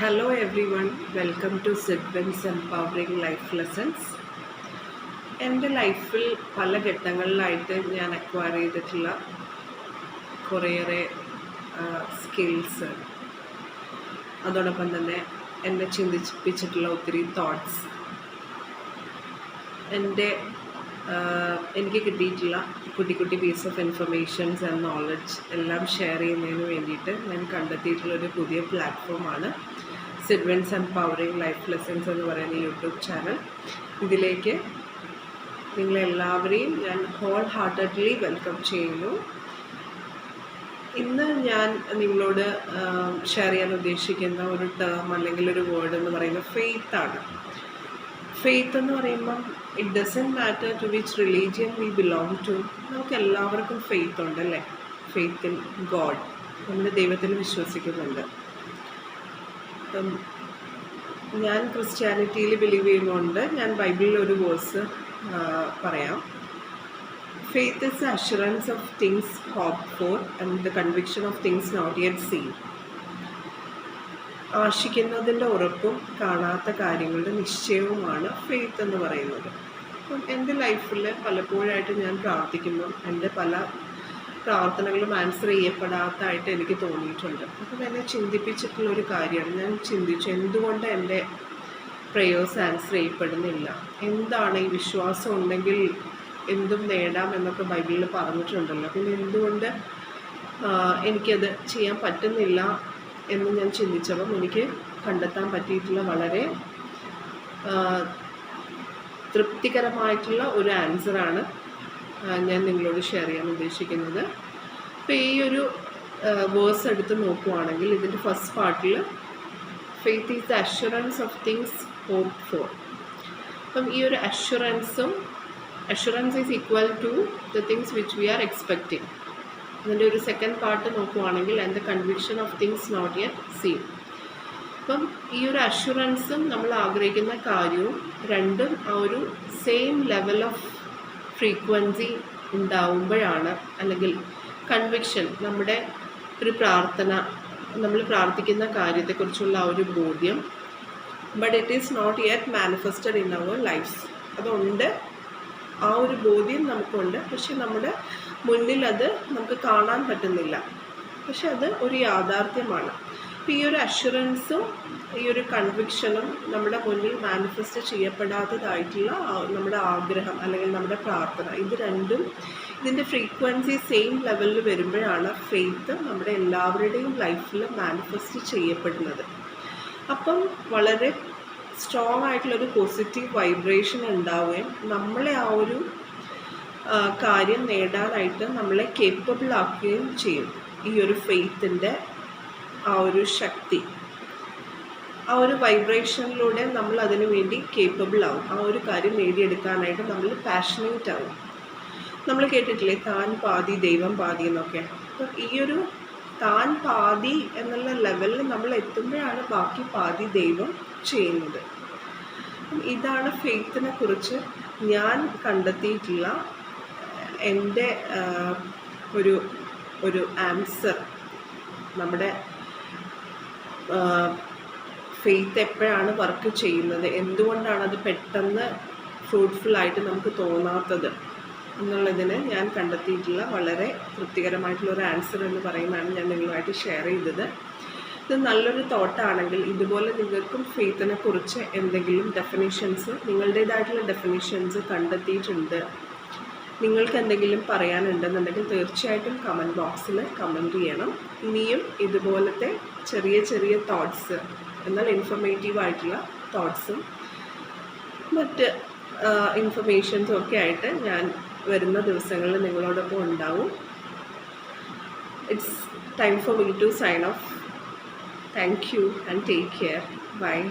Hello everyone, welcome to Sidwin's Empowering Life Lessons. എൻ്റെ ലൈഫിൽ പല ഘട്ടങ്ങളിലായിട്ട് ഞാൻ അക്വയർ ചെയ്തിട്ടുള്ള കുറേയേറെ സ്കിൽസ്, അതോടൊപ്പം തന്നെ എന്നെ ചിന്തിപ്പിച്ചിട്ടുള്ള ഒത്തിരി തോട്ട്സ്, എനിക്ക് കിട്ടിയിട്ടുള്ള കുട്ടി കുട്ടി piece of informations and knowledge എല്ലാം ഷെയർ ചെയ്യുന്നതിന് വേണ്ടിയിട്ട് ഞാൻ കണ്ടെത്തിയിട്ടുള്ളൊരു പുതിയ പ്ലാറ്റ്ഫോമാണ് സിഡ്വിൻസ് എംപവറിംഗ് ലൈഫ് ലെസൺസ് എന്ന് പറയുന്ന യൂട്യൂബ് ചാനൽ. ഇതിലേക്ക് നിങ്ങളെല്ലാവരെയും ഞാൻ ഹോൾ ഹാർട്ടഡ്ലി വെൽക്കം ചെയ്യുന്നു. ഇന്ന് ഞാൻ നിങ്ങളോട് ഷെയർ ചെയ്യാൻ ഉദ്ദേശിക്കുന്ന ഒരു ടേം അല്ലെങ്കിൽ ഒരു വേർഡ് എന്ന് പറയുന്നത് ഫെയ്ത്ത് ആണ്. ഫെയ്ത്ത് എന്ന് പറയുമ്പം it doesn't matter to which religion we belong to. നമുക്ക് എല്ലാവർക്കും ഫെയ്ത്ത് ഉണ്ടല്ലേ. ഫെയ്ത്ത് ഇൻ ഗോഡ്, നമ്മൾ ദൈവത്തിൽ വിശ്വസിക്കുന്നുണ്ട്. ഞാൻ ക്രിസ്ത്യാനിറ്റിയിൽ ബിലീവ് ചെയ്യുന്നതുകൊണ്ട് ഞാൻ ബൈബിളിൽ ഒരു വേഴ്സ് പറയാം. Faith is the assurance of things hoped for and the conviction of things not yet seen. ആശിക്കുന്നതിൻ്റെ ഉറപ്പും കാണാത്ത കാര്യങ്ങളുടെ നിശ്ചയവുമാണ് ഫെയ്ത്ത് എന്ന് പറയുന്നത്. അപ്പം എൻ്റെ ലൈഫിൽ പലപ്പോഴായിട്ട് ഞാൻ പ്രാർത്ഥിക്കുമ്പം എൻ്റെ പല പ്രാർത്ഥനകളും ആൻസർ ചെയ്യപ്പെടാത്തതായിട്ട് എനിക്ക് തോന്നിയിട്ടുണ്ട്. അപ്പം എന്നെ ചിന്തിപ്പിച്ചിട്ടുള്ളൊരു കാര്യമാണ്. ഞാൻ ചിന്തിച്ചു, എന്തുകൊണ്ട് എൻ്റെ പ്രേയേഴ്സ് ആൻസർ ചെയ്യപ്പെടുന്നില്ല? എന്താണ് ഈ വിശ്വാസം ഉണ്ടെങ്കിൽ എന്തും നേടാം എന്നൊക്കെ ബൈബിളിൽ പറഞ്ഞിട്ടുണ്ടല്ലോ. പിന്നെ എന്തുകൊണ്ട് എനിക്കത് ചെയ്യാൻ പറ്റുന്നില്ല എന്ന് ഞാൻ ചിന്തിച്ചപ്പം എനിക്ക് കണ്ടെത്താൻ പറ്റിയിട്ടുള്ള വളരെ തൃപ്തികരമായിട്ടുള്ള ഒരു ആൻസറാണ് ഞാൻ നിങ്ങളോട് ഷെയർ ചെയ്യാൻ ഉദ്ദേശിക്കുന്നത്. അപ്പോൾ ഈ ഒരു വേഴ്സ് എടുത്ത് നോക്കുവാണെങ്കിൽ ഇതിൻ്റെ ഫസ്റ്റ് പാർട്ടിൽ faith is the assurance of things hoped for. അപ്പം ഈ ഒരു assurance is equal to the things which we are expecting. അതിൻ്റെ ഒരു സെക്കൻഡ് പാർട്ട് നോക്കുവാണെങ്കിൽ and the conviction of things not yet seen. അപ്പം ഈ ഒരു അഷുറൻസും നമ്മൾ ആഗ്രഹിക്കുന്ന കാര്യവും രണ്ടും ആ ഒരു സെയിം ലെവൽ ഓഫ് ഫ്രീക്വൻസി ഉണ്ടാവുമ്പോഴാണ്, അല്ലെങ്കിൽ കൺവിക്ഷൻ, നമ്മുടെ ഒരു പ്രാർത്ഥന, നമ്മൾ പ്രാർത്ഥിക്കുന്ന കാര്യത്തെക്കുറിച്ചുള്ള ആ ഒരു ബോധ്യം, but it is not yet manifested in our lifes. അതുകൊണ്ട് ആ ഒരു ബോധ്യം നമുക്കുണ്ട്, പക്ഷെ നമ്മുടെ മുന്നിൽ അത് നമുക്ക് കാണാൻ പറ്റുന്നില്ല. പക്ഷെ അത് ഒരു യാഥാർത്ഥ്യമാണ്. അപ്പോൾ ഈ ഒരു അഷുറൻസും ഈ ഒരു കൺവിക്ഷനും നമ്മുടെ മുന്നിൽ മാനിഫെസ്റ്റ് ചെയ്യപ്പെടാത്തതായിട്ടുള്ള നമ്മുടെ ആഗ്രഹം അല്ലെങ്കിൽ നമ്മുടെ പ്രാർത്ഥന, ഇത് രണ്ടും ഇതിൻ്റെ ഫ്രീക്വൻസി സെയിം ലെവലിൽ വരുമ്പോഴാണ് ഫെയ്ത്ത് നമ്മുടെ എല്ലാവരുടെയും ലൈഫിൽ മാനിഫെസ്റ്റ് ചെയ്യപ്പെടുന്നത്. അപ്പം വളരെ സ്ട്രോങ് ആയിട്ടുള്ളൊരു പോസിറ്റീവ് വൈബ്രേഷൻ ഉണ്ടാവുകയും നമ്മളെ ആ ഒരു കാര്യം നേടാനായിട്ട് നമ്മളെ കേപ്പബിൾ ആക്കുകയും ചെയ്യും. ഈ ഒരു ഫെയ്ത്തിൻ്റെ ആ ഒരു ശക്തി, ആ ഒരു വൈബ്രേഷനിലൂടെ നമ്മൾ അതിനു വേണ്ടി കേപ്പബിൾ ആവും. ആ ഒരു കാര്യം നേടിയെടുക്കാനായിട്ട് നമ്മൾ പാഷനേറ്റ് ആവും. നമ്മൾ കേട്ടിട്ടില്ലേ, താൻ പാതി ദൈവം പാതി എന്നൊക്കെ. അപ്പോൾ ഈ ഒരു താൻ പാതി എന്നുള്ള ലെവലിൽ നമ്മൾ എത്തുമ്പോഴാണ് ബാക്കി പാതി ദൈവം ചെയ്യുന്നത്. ഇതാണ് ഫെയ്ത്തിനെ കുറിച്ച് ഞാൻ കണ്ടെത്തിയിട്ടുള്ള എൻ്റെ ഒരു ആൻസർ. നമ്മുടെ ഫെയ്ത്ത് എപ്പോഴാണ് വർക്ക് ചെയ്യുന്നത്, എന്തുകൊണ്ടാണ് അത് പെട്ടെന്ന് ഫ്രൂട്ട്ഫുള്ളായിട്ട് നമുക്ക് തോന്നാത്തത് എന്നുള്ളതിന് ഞാൻ കണ്ടെത്തിയിട്ടുള്ള വളരെ തൃപ്തികരമായിട്ടുള്ളൊരു ആൻസർ എന്ന് പറയുന്നതാണ് ഞാൻ നിങ്ങളുമായിട്ട് ഷെയർ ചെയ്തത്. ഇത് നല്ലൊരു തോട്ടാണെങ്കിൽ ഇതുപോലെ നിങ്ങൾക്കും ഫെയ്ത്തിനെ കുറിച്ച് എന്തെങ്കിലും ഡെഫിനിഷൻസ്, നിങ്ങളുടേതായിട്ടുള്ള ഡെഫിനിഷൻസ് കണ്ടെത്തിയിട്ടുണ്ട്, നിങ്ങൾക്ക് എന്തെങ്കിലും പറയാനുണ്ടെന്നുണ്ടെങ്കിൽ തീർച്ചയായിട്ടും കമൻറ്റ് ബോക്സിൽ കമൻറ്റ് ചെയ്യണം. ഇനിയും ഇതുപോലത്തെ ചെറിയ ചെറിയ തോട്ട്സ്, എന്നാൽ ഇൻഫർമേറ്റീവായിട്ടുള്ള തോട്ട്സും മറ്റ് ഇൻഫർമേഷൻസും ഒക്കെ ആയിട്ട് ഞാൻ വരുന്ന ദിവസങ്ങളിൽ നിങ്ങളോടൊപ്പം ഉണ്ടാവും. It's time for me to sign off. Thank you and take care. Bye.